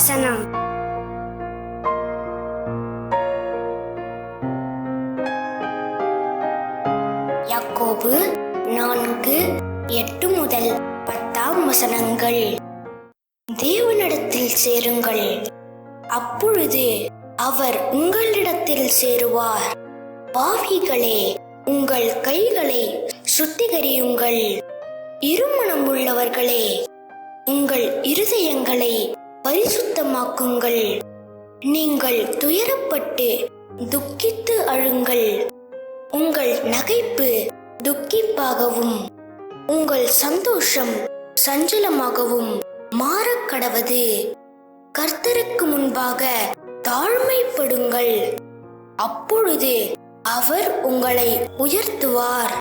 வசனம். யாக்கோபு 4:8 முதல் 10 வசனங்கள். தேவனிடத்தில் சேருங்கள், அப்பொழுது அவர் உங்களிடத்தில் சேருவார். பாவிகளே, உங்கள் கைகளை சுத்திகரியுங்கள். இருமனமுள்ளவர்களே, உங்கள் இருதயங்களை பரிசுத்தமாக்குங்கள். நீங்கள் துயரப்பட்டு துக்கித்து அழுங்கள். உங்கள் நகைப்பு துக்கிப்பாகவும் உங்கள் சந்தோஷம் சஞ்சலமாகவும் மாறக்கடவது. கர்த்தருக்கு முன்பாக தாழ்மைப்படுங்கள், அப்பொழுது அவர் உங்களை உயர்த்துவார்.